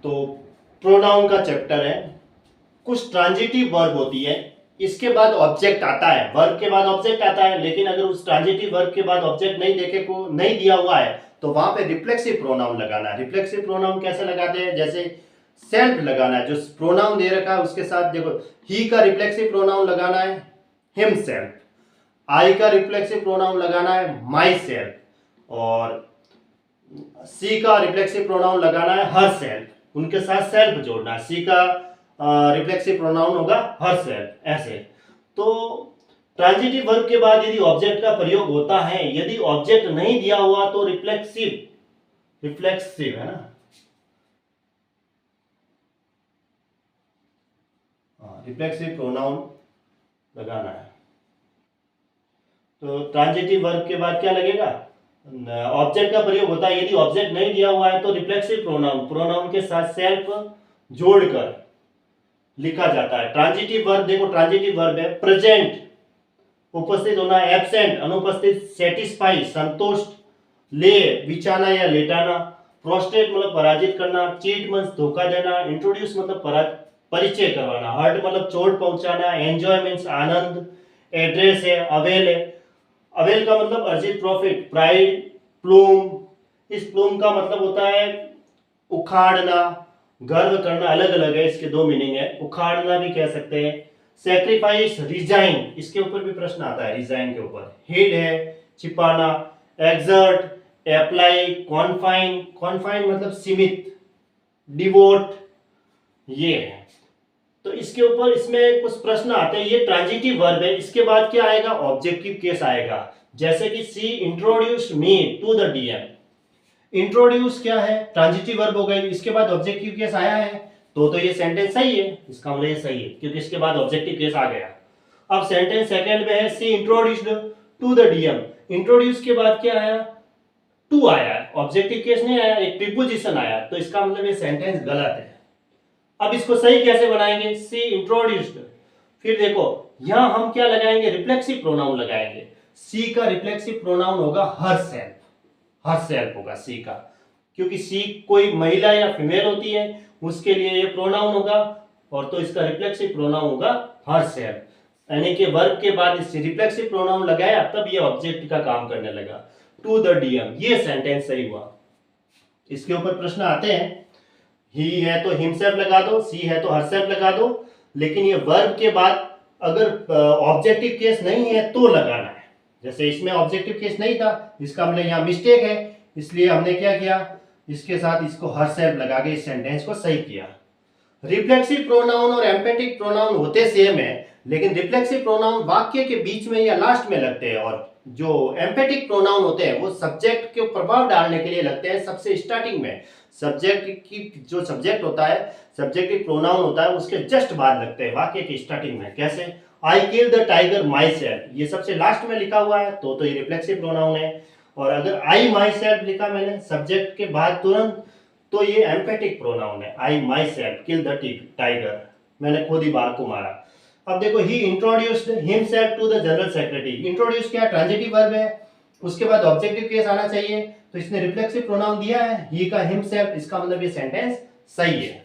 तो प्रोनाउन का चैप्टर है। कुछ ट्रांजिटिव वर्ब होती है, इसके बाद ऑब्जेक्ट आता है, वर्ब के बाद ऑब्जेक्ट आता है, लेकिन अगर उस ट्रांजिटिव वर्ब के बाद ऑब्जेक्ट नहीं दिया हुआ है तो वहां पे रिफ्लेक्सिव प्रोनाउन लगाना है। रिफ्लेक्सिव प्रोनाउन कैसे लगाते हैं, जैसे सेल्फ लगाना है, जो प्रोनाउन दे रखा है उसके साथ देखो, ही का रिफ्लेक्सिव प्रोनाउन लगाना है हिमसेल्फ, आई का रिफ्लेक्सिव प्रोनाउन लगाना है माई सेल्फ, और सी का रिफ्लेक्सिव प्रोनाउन लगाना है हर सेल्फ, उनके साथ सेल्फ जोड़ना है। सी का रिफ्लेक्सिव प्रोनाउन होगा हर सेल्फ, ऐसे। तो ट्रांजिटिव वर्ब के बाद यदि ऑब्जेक्ट का प्रयोग होता है, यदि ऑब्जेक्ट नहीं दिया हुआ तो रिफ्लेक्सिव है ना, रिफ्लेक्सिव प्रोनाउन लगाना है। तो ट्रांजिटिव वर्ब के बाद क्या लगेगा, ऑब्जेक्ट का प्रयोग होता है, यदि ऑब्जेक्ट नहीं दिया हुआ है तो रिफ्लेक्सिव प्रोनाउन के साथ सेल्फ जोड़कर लिखा जाता है। ट्रांजिटिव वर्ब देखो, ट्रांजिटिव वर्ब है प्रेजेंट, उपस्थित होना, एब्सेंट अनुपस्थित, सेटिस्फाई संतुष्ट, ले बिछाना या लेटाना, प्रोस्ट्रेट मतलब पराजित करना, चीट मतलब धोखा देना, इंट्रोड्यूस मतलब परिचय करवाना, हर्ट मतलब चोट पहुंचाना, एंजॉय मीन्स आनंद, एड्रेस है, अवेल है, अवेल का मतलब अर्जित प्रॉफिट, प्राइड, प्लूम, इस प्लूम का मतलब होता है उखाड़ना, गर्व करना, अलग अलग है, इसके दो मीनिंग है, उखाड़ना भी कह सकते हैं। सैक्रिफाइस, रिजाइन, इसके ऊपर भी प्रश्न आता है, रिजाइन के ऊपर। हिड है छिपाना, एक्सर्ट, अप्लाई, कॉन्फाइन, कॉन्फाइन मतलब सीमित, डिवोट, ये है। तो इसके ऊपर इसमें कुछ प्रश्न आते हैं। ये ट्रांजिटिव वर्ब है, इसके बाद क्या आएगा, ऑब्जेक्टिव केस आएगा। जैसे कि she introduced me to the DM, introduce क्या है, ट्रांजिटिव वर्ब हो गई, इसके बाद ऑब्जेक्टिव केस आया है, तो ये सेंटेंस सही है, इसका मतलब ये सही है क्योंकि इसके बाद ऑब्जेक्टिव केस आ गया। अब सेंटेंस सेकंड में है she introduced to the DM, introduce के बाद क्या आया, टू आया, ऑब्जेक्टिव केस नहीं आया, एक प्रीपोजिशन आया, तो इसका मतलब ये सेंटेंस गलत है। अब इसको सही कैसे बनाएंगे, सी इंट्रोड्यूस्ड, फिर देखो यहां हम क्या लगाएंगे, रिफ्लेक्सिव प्रोनाउन लगाएंगे। सी का रिफ्लेक्सिव प्रोनाउन होगा हर सेल्फ, हर सेल्फ होगा सी का, क्योंकि सी कोई महिला या फीमेल होती है उसके लिए ये प्रोनाउन होगा, और तो इसका रिफ्लेक्सिव प्रोनाउन होगा हर सेल्फ, यानी कि वर्ब के बाद इस रिफ्लेक्सिव प्रोनाउन लगाया तब ये ऑब्जेक्ट का काम करने लगा। टू द डीएम, ये सेंटेंस सही हुआ। इसके ऊपर प्रश्न आते हैं, ही है तो हिमसेल्फ लगा दो, सी है तो हरसेल्फ लगा दो, लेकिन ये वर्ब के बाद अगर ऑब्जेक्टिव केस नहीं है तो लगाना है। जैसे इसमें ऑब्जेक्टिव केस नहीं था, इसका मतलब यहाँ मिस्टेक है, इसलिए हमने क्या किया, इसके साथ इसको हरसेल्फ लगा के इस सेंटेंस को सही किया। रिफ्लेक्सिव प्रोनाउन और एम्फेटिक प्रोनाउन होते सेम है, लेकिन रिफ्लेक्सिव प्रोनाउन वाक्य के बीच में या लास्ट में लगते हैं, और जो एम्फेटिक प्रोनाउन होते हैं वो सब्जेक्ट के प्रभाव डालने के लिए लगते हैं सबसे स्टार्टिंग में। सब्जेक्ट की जो सब्जेक्ट होता है, सब्जेक्टिव प्रोनाउन होता है, उसके जस्ट बाद लगते हैं वाक्य की स्टार्टिंग में। कैसे, I kill the tiger myself, ये सबसे लास्ट में लिखा हुआ है तो ये रिफ्लेक्सिव प्रोनाउन है। और अगर आई माई सेल्फ लिखा मैंने सब्जेक्ट के बाद तुरंत, तो ये एम्फेटिक प्रोनाउन है, I myself kill the tiger, मैंने खुद ही बाघ को मारा। अब देखो, he introduced himself to the general secretary, introduce क्या, ट्रांजिटिव वर्ब है, उसके बाद ऑब्जेक्टिव केस आना चाहिए, तो इसने रिफ्लेक्सिव प्रोनाउन दिया है ही का हिमसेल्फ, इसका मतलब ये सेंटेंस सही है।